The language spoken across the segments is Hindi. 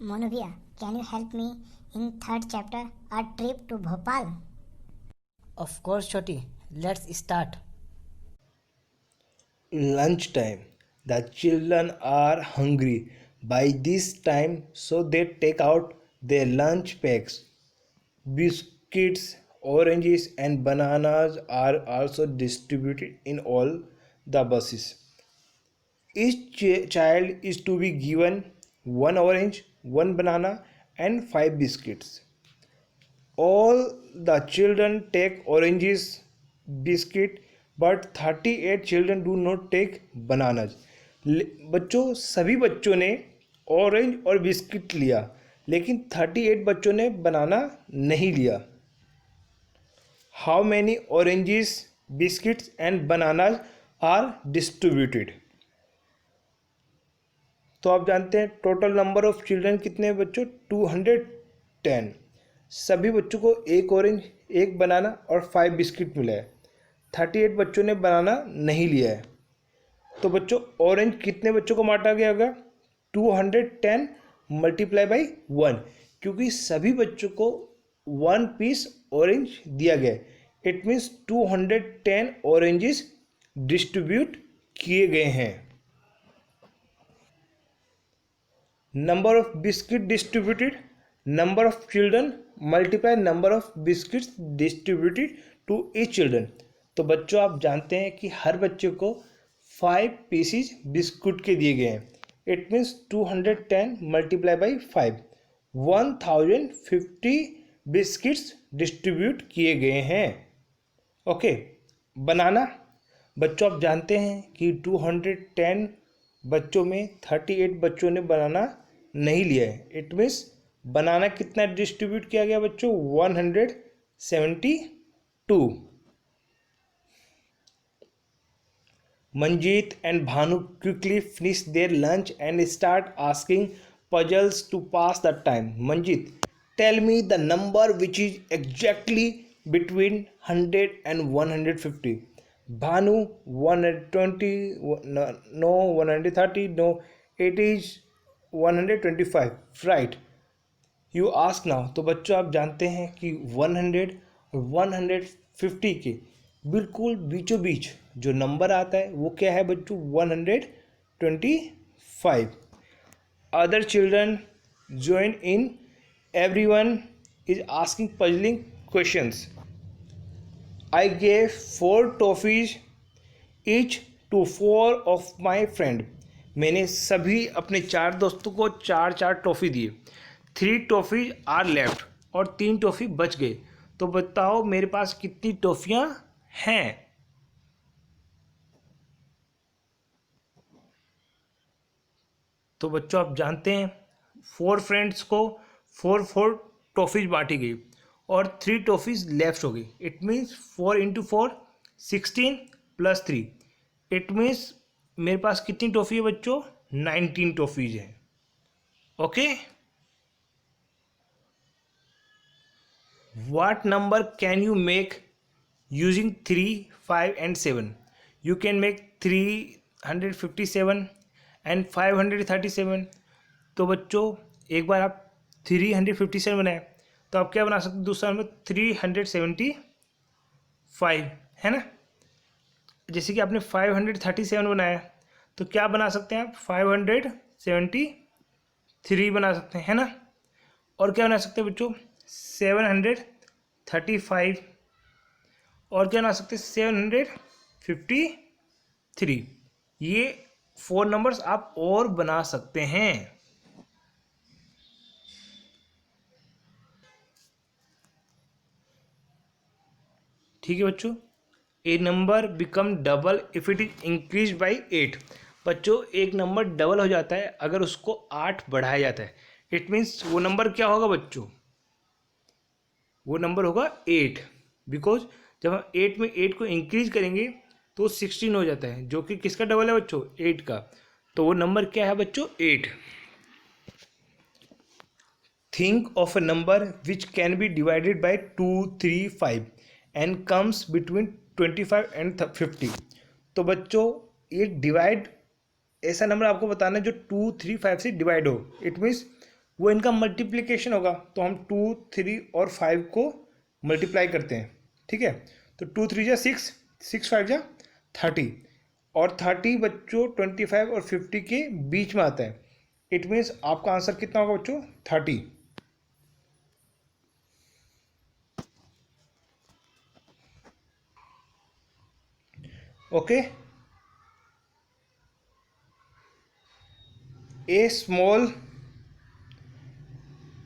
Monu bhaiya, can you help me in third chapter, a trip to Bhopal? Of course, Choti. Let's start. Lunchtime. The children are hungry by this time, so they take out their lunch packs. Biscuits, oranges, and bananas are also distributed in all the buses. Each child is to be given one orange, one banana, and five biscuits. All the children take oranges, biscuit, but 38 children do not take bananas. बच्चों सभी बच्चों ने ऑरेंज और बिस्किट लिया, लेकिन 38 बच्चों ने बनाना नहीं लिया. How many oranges, biscuits and bananas are distributed? तो आप जानते हैं टोटल नंबर ऑफ चिल्ड्रन कितने हैं बच्चों? 210. सभी बच्चों को एक ऑरेंज, एक बनाना और 5 बिस्किट मिला है. 38 बच्चों ने बनाना नहीं लिया है. तो बच्चों ऑरेंज कितने बच्चों को बांटा गया होगा? 210 मल्टीप्लाई बाई 1, क्योंकि सभी बच्चों को 1 पीस ऑरेंज दिया गया है. इट मीन्स 210 ऑरेंजेस डिस्ट्रीब्यूट किए गए हैं. Number of biscuit distributed, number of children multiply number of biscuits distributed to each children. तो बच्चों आप जानते हैं कि हर बच्चे को 5 पीसीज बिस्कुट के दिए गए हैं. It means 210 multiply by 5, 1050 biscuits distribute किए गए हैं. ओके. बनाना. बच्चों आप जानते हैं कि 210 बच्चों में 38 बच्चों ने बनाना नहीं लिया है. इट मीन्स बनाना कितना डिस्ट्रीब्यूट किया गया बच्चों? 172. Manjeet and Bhanu quickly finish their lunch and start asking puzzles to pass the time. Manjeet, tell me the number which is exactly between 100 and 150. Bhanu, 120, no, 130, no, it is 125. Right. You ask now. तो बच्चों आप जानते हैं कि 100 और 150 के बिल्कुल बीचों बीच जो नंबर आता है वो क्या है बच्चों? 125. Other children join in. Everyone is asking puzzling questions. I gave 4 toffees each to 4 of my friend. मैंने सभी अपने 4 दोस्तों को 4 टॉफ़ी दिए. 3 टॉफ़ी आर लेफ्ट, और 3 टॉफ़ी बच गए. तो बताओ मेरे पास कितनी टॉफ़ियाँ हैं? तो बच्चों आप जानते हैं 4 फ्रेंड्स को 4 टॉफ़ीज बांटी गई और 3 टॉफ़ीज लेफ्ट हो गई. It means 4 into 4 16 plus 3. It means मेरे पास कितनी टॉफ़ी है बच्चों? 19 टॉफ़ीज हैं. Okay. What number can you make using 3, 5 and 7? You can make 357 and 537. तो बच्चों एक बार आप 357 बनाए तो आप क्या बना सकते हैं? दूसरा नंबर 375 है ना. जैसे कि आपने 537 बनाया तो क्या बना सकते हैं आप? 573 बना सकते हैं, है ना. और क्या बना सकते हैं बच्चों? 735. और क्या बना सकते हैं? 753. ये 4 नंबर्स आप और बना सकते हैं. ठीक है बच्चों. A number become double if it is increase by 8. बच्चों एक नंबर डबल हो जाता है अगर उसको 8 बढ़ाया जाता है. इट मीन्स वो नंबर क्या होगा बच्चों? वो नंबर होगा 8. बिकॉज जब हम 8 में 8 को इंक्रीज करेंगे तो 16 हो जाता है, जो कि किसका डबल है बच्चों? 8 का. तो वो नंबर क्या है बच्चों? 8. Think of a number which can be divided by 2, 3, 5 and comes between 25 and 50. तो बच्चों ये डिवाइड, ऐसा नंबर आपको बताना है जो 2, 3, 5 से डिवाइड हो. इट मीन्स वो इनका मल्टीप्लिकेशन होगा, तो हम 2, 3 और 5 को मल्टीप्लाई करते हैं, ठीक है। तो 2 3 जा 6, 6 5 जा 30, और 30 बच्चों 25 और 50 के बीच में आता है। इट मीन्स आपका आंसर कितना होगा बच्चों? 30। Okay. A small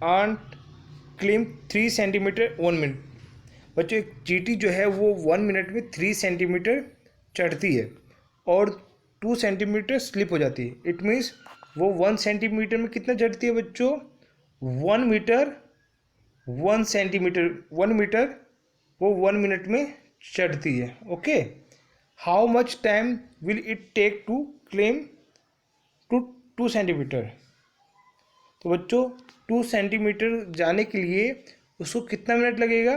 ant climb 3 centimetre 1 minute. बच्चों एक चींटी जो है वो 1 मिनट में 3 सेंटीमीटर चढ़ती है और 2 सेंटीमीटर स्लिप हो जाती है। इट मीन्स वो 1 सेंटीमीटर में कितना चढ़ती है बच्चों? 1 मीटर 1 सेंटीमीटर 1 मीटर वो 1 मिनट में चढ़ती है। Okay. How much time will it take to claim to 2 centimetre? तो बच्चों 2 सेंटीमीटर जाने के लिए उसको कितना मिनट लगेगा?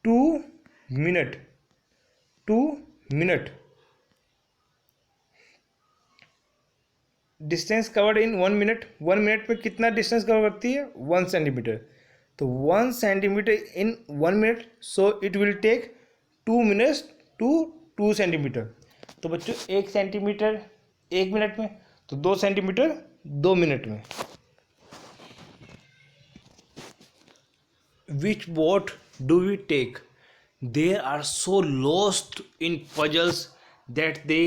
2 minute. 2 minute. Distance covered in 1 minute. 1 minute में कितना डिस्टेंस कवर करती है? 1 सेंटीमीटर। तो 1 centimetre in 1 minute, so it will take 2 minutes to 2 centimetre. तो बच्चों 1 सेंटीमीटर 1 मिनट में, तो 2 सेंटीमीटर 2 मिनट में। Which boat do we take? They are so lost in puzzles that they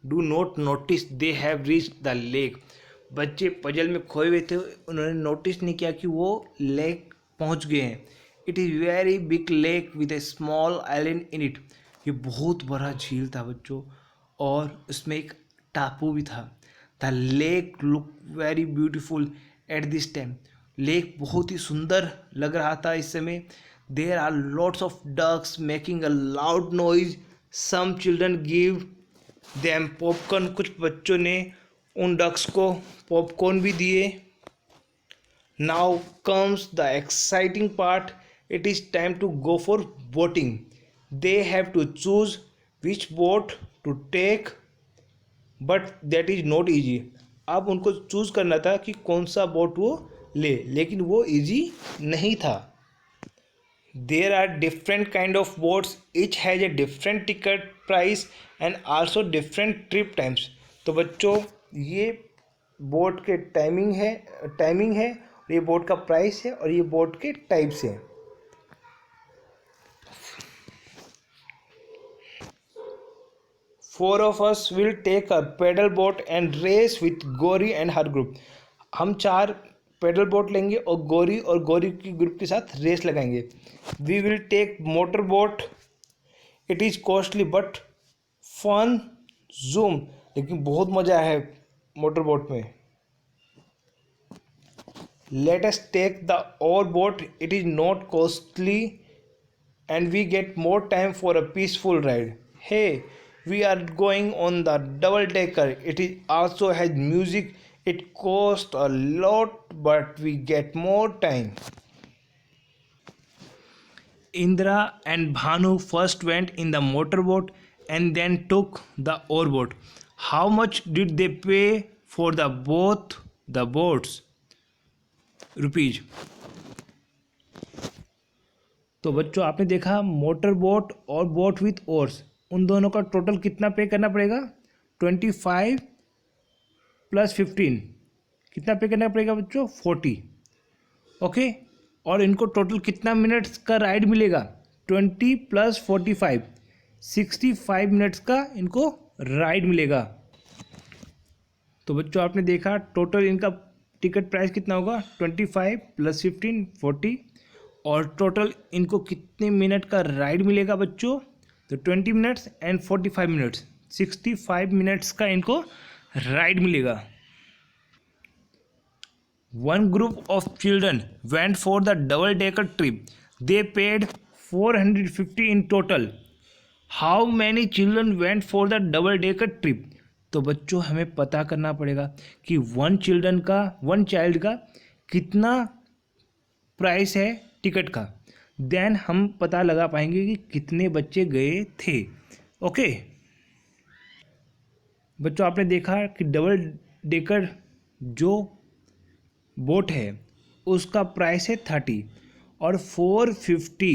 do not notice they have reached the lake. बच्चे पजल में खोए हुए थे, उन्होंने नोटिस नहीं किया कि वो लेक पहुंच गए हैं। It is very big lake with A small island in it. ये बहुत बड़ा झील था बच्चों, और उसमें एक टापू भी था। The lake look very beautiful at this time. Lake बहुत ही सुंदर लग रहा था इस समय। There are lots of ducks making a loud noise. Some children give them popcorn. कुछ बच्चों ने उन डक्स को पॉपकॉर्न भी दिए। Now comes the exciting part. It is time to go for boating. They have to choose which boat to take, but that is not easy. अब उनको चूज़ करना था कि कौन सा बोट वो ले, लेकिन वो इजी नहीं था। There are different kind of boats, each has a different ticket price and also different trip times. तो बच्चों ये बोट के टाइमिंग है और ये बोट का प्राइस है और ये बोट के टाइप्स हैं। Four of us will take a pedal boat and race with Gori and her group. हम 4 पेडल बोट लेंगे और गौरी की ग्रुप के साथ रेस लगाएंगे। We will take motor boat. It is costly but fun zoom. लेकिन बहुत मज़ा है मोटर बोट में। Let us take the oar boat. It is not costly and we get more time for a peaceful ride. Hey, we are going on the double decker. It is also has music. It costs a lot, but we get more time. Indra and Bhanu first went in the motorboat and then took the oarboat. How much did they pay for the both the boats? Rupees. तो बच्चों आपने देखा मोटर बोट और बोट विथ ओर्स, उन दोनों का टोटल कितना पे करना पड़ेगा? 25 + 15 कितना पे करना पड़ेगा बच्चों? 40। ओके। और इनको टोटल कितना मिनट्स का राइड मिलेगा? 20 + 45 65 मिनट्स का इनको राइड मिलेगा। तो बच्चों आपने देखा टोटल इनका टिकट प्राइस कितना होगा? 25 + 15 40। और टोटल इनको कितने मिनट का राइड मिलेगा बच्चों? तो 20 मिनट्स एंड 45 मिनट्स 65 मिनट्स का इनको राइड मिलेगा। One group of children went for the double decker trip. They paid 450 in total. How many children went for the double decker trip? तो बच्चों हमें पता करना पड़ेगा कि वन चाइल्ड का कितना प्राइस है टिकट का। देन हम पता लगा पाएंगे कि कितने बच्चे गए थे। ओके बच्चों आपने देखा कि डबल डेकर जो बोट है उसका प्राइस है 30 और 450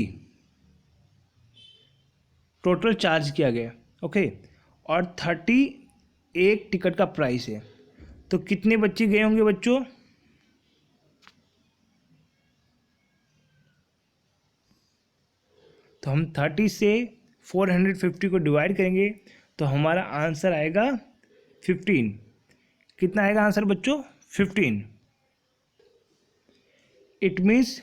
टोटल चार्ज किया गया, ओके, और 30 एक टिकट का प्राइस है, तो कितने बच्चे गए होंगे बच्चों? तो हम 30 से 450 को डिवाइड करेंगे तो हमारा आंसर आएगा 15। कितना आएगा आंसर बच्चों? 15। इट मीन्स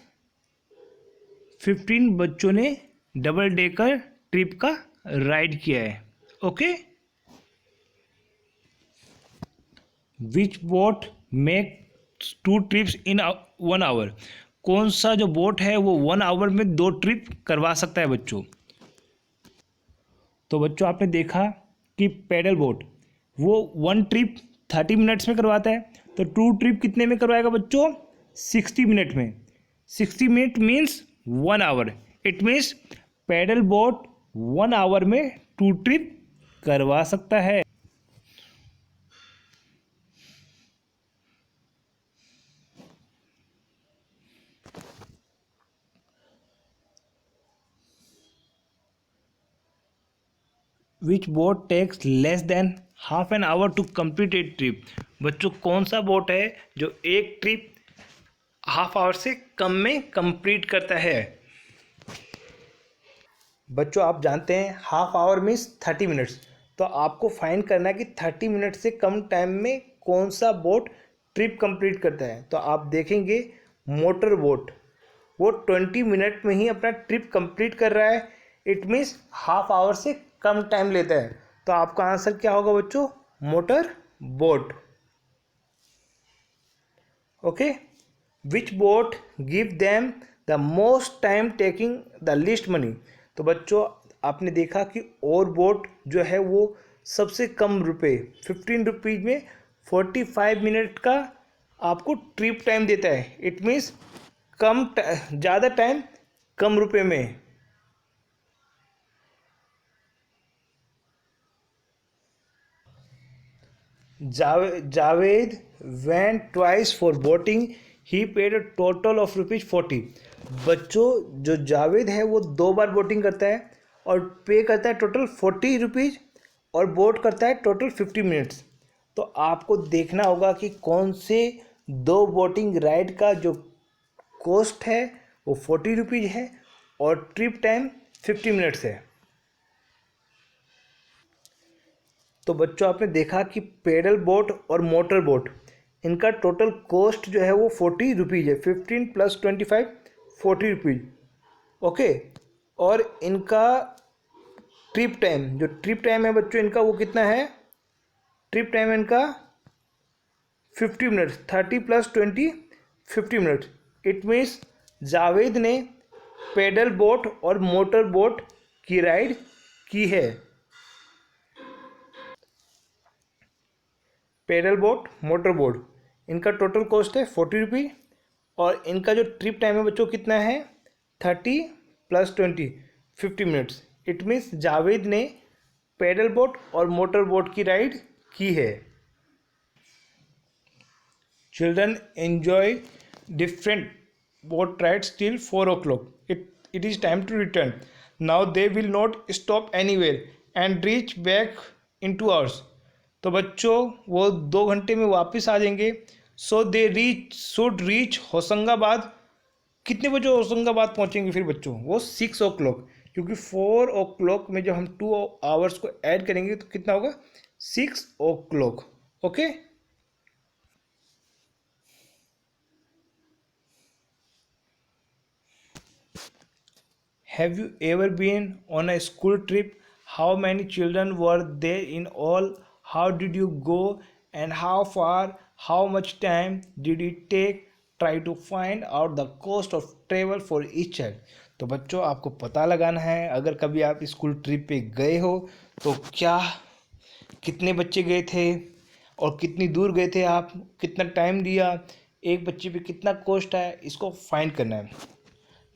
15 बच्चों ने डबल डेकर ट्रिप का राइड किया है, okay. Which boat make 2 trips in 1 hour? कौन सा जो बोट है वो 1 आवर में 2 ट्रिप करवा सकता है बच्चों? तो बच्चों आपने देखा कि पैडल बोट वो 1 ट्रिप 30 मिनट्स में करवाता है, तो 2 ट्रिप कितने में करवाएगा बच्चों? 60 मिनट में। 60 minute means 1 hour. It means paddle boat 1 hour में 2 ट्रिप करवा सकता है। Which boat takes less than half an hour to complete a trip? बच्चों कौन सा बोट है जो एक ट्रिप हाफ आवर से कम में कंप्लीट करता है? बच्चों आप जानते हैं हाफ आवर मीन्स 30 मिनट्स, तो आपको फाइंड करना है कि 30 मिनट से कम टाइम में कौन सा बोट ट्रिप कंप्लीट करता है। तो आप देखेंगे मोटर बोट वो 20 मिनट में ही अपना ट्रिप कंप्लीट कर रहा है। इट मीन्स हाफ आवर से कम टाइम लेता है। तो आपका आंसर क्या होगा बच्चों? Motor boat, okay. Which boat give them the most time taking the least money? तो बच्चों आपने देखा कि और बोट जो है वो सबसे कम रुपए 15 रुपीज़ में 45 मिनट का आपको ट्रिप टाइम देता है। इट मीन्स ज़्यादा टाइम कम रुपए में। Javed went twice for boating, he paid a total of ₹40। बच्चों जो जावेद है वो 2 बार बोटिंग करता है और पे करता है टोटल 40 रुपीज़ और बोट करता है टोटल 50 मिनट्स। तो आपको देखना होगा कि कौन से 2 बोटिंग राइड का जो कॉस्ट है वो 40 रुपीज़ है और ट्रिप टाइम 50 मिनट्स है। तो बच्चों आपने देखा कि पेडल बोट और मोटर बोट इनका टोटल कॉस्ट जो है वो 40 रुपीज़ है। 15 + 25 40 रुपीज़, ओके। और इनका ट्रिप टाइम जो ट्रिप टाइम है बच्चों इनका वो कितना है? ट्रिप टाइम इनका 50 minutes. 30 + 20 50 minutes. It means Javed ने पेडल बोट और मोटर बोट की राइड की है। पेडल बोट मोटर बोट इनका टोटल कॉस्ट है 40 रुपीज़ और इनका जो ट्रिप टाइम है बच्चों कितना है? 30 + 20 50 मिनट्स। इट मीन्स जावेद ने पेडल बोट और मोटर बोट की राइड की है। Children enjoy different boat rides till 4 o'clock. It is time to return. Now they will not stop anywhere and reach back in 2 hours. तो बच्चों वो 2 घंटे में वापस आ जाएंगे। सो दे शुड रीच होशंगाबाद। कितने बजे होशंगाबाद पहुंचेंगे फिर बच्चों? वो 6 o'clock, क्योंकि 4 o'clock में जब हम 2 आवर्स को ऐड करेंगे तो कितना होगा? 6 o'clock, okay. Have you ever been on a school trip? How many children were there in all? How did you go and how far? How much time did it take? Try to find out the cost of travel for each child. तो बच्चों आपको पता लगाना है अगर कभी आप स्कूल ट्रिप पे गए हो तो क्या कितने बच्चे गए थे और कितनी दूर गए थे, आप कितना टाइम दिया, एक बच्चे पे कितना कॉस्ट है, इसको फाइंड करना है।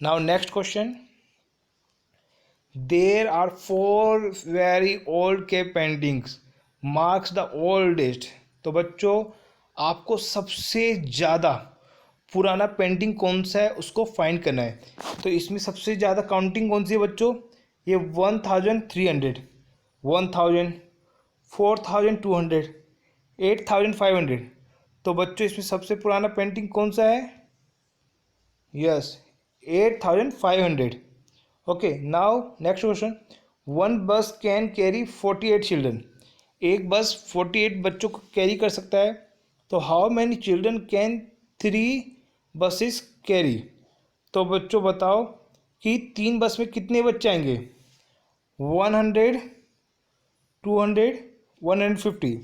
Now next question. There are 4 very old cave paintings. Marks the oldest. तो बच्चों आपको सबसे ज़्यादा पुराना पेंटिंग कौन सा है उसको फाइंड करना है। तो इसमें सबसे ज़्यादा काउंटिंग कौन सी है बच्चों? ये 1300, 1000, 4200, 8500। तो बच्चों इसमें सबसे पुराना पेंटिंग कौन सा है? Yes, 8500। Okay, now next question. One बस कैन कैरी 48 चिल्ड्रन। एक बस 48 बच्चों को कैरी कर सकता है। तो how many children can 3 buses carry? तो बच्चों बताओ कि 3 बस में कितने बच्चे आएंगे? 100, 200, 150।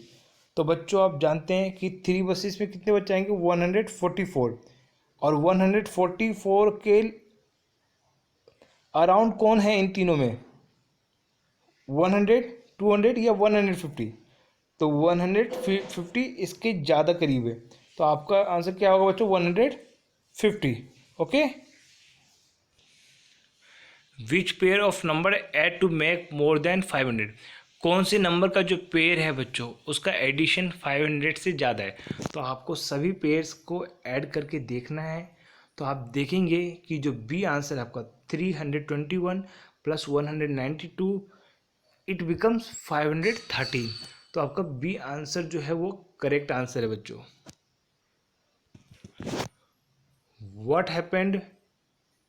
तो बच्चों आप जानते हैं कि 3 बसेस में कितने बच्चे आएंगे? 144। और 144 के अराउंड कौन है इन तीनों में? 100, 200 या 150? तो 150 इसके ज़्यादा करीब है। तो आपका आंसर क्या होगा बच्चों? 150। Okay. Which pair of number add to make more than 500? कौन से नंबर का जो पेयर है बच्चों उसका एडिशन 500 से ज़्यादा है? तो आपको सभी पेयर्स को ऐड करके देखना है। तो आप देखेंगे कि जो बी आंसर है आपका 321 प्लस 192 इट बिकम्स 513। तो आपका बी आंसर जो है वो करेक्ट आंसर है बच्चों। What happened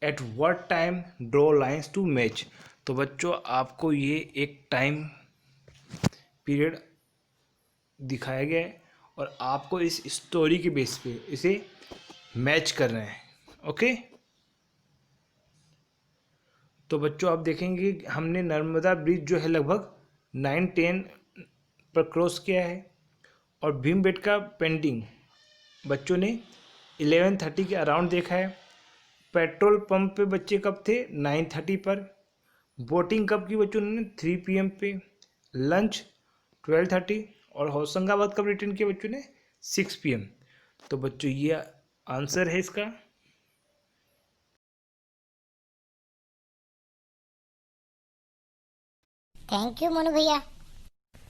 at what time draw lines to match? तो बच्चों आपको ये एक टाइम पीरियड दिखाया गया है और आपको इस स्टोरी के बेस पे इसे मैच करना है। ओके। तो बच्चों आप देखेंगे हमने नर्मदा ब्रिज जो है लगभग 9-10 पर क्रॉस किया है और भीमबेटका पेंटिंग बच्चों ने 11:30 के अराउंड देखा है। पेट्रोल पंप पे बच्चे कब थे? 9:30 पर। बोटिंग कब की बच्चों ने? 3 PM पे। लंच 12:30 और होशंगाबाद कब रिटर्न किया बच्चों ने? 6 PM। तो बच्चों ये आंसर है इसका। थैंक यू मोनू भैया।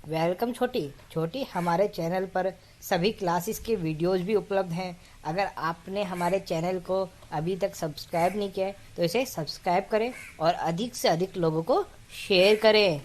वेलकम छोटी। छोटी, हमारे चैनल पर सभी क्लासेस के वीडियोस भी उपलब्ध हैं। अगर आपने हमारे चैनल को अभी तक सब्सक्राइब नहीं किया है तो इसे सब्सक्राइब करें और अधिक से अधिक लोगों को शेयर करें।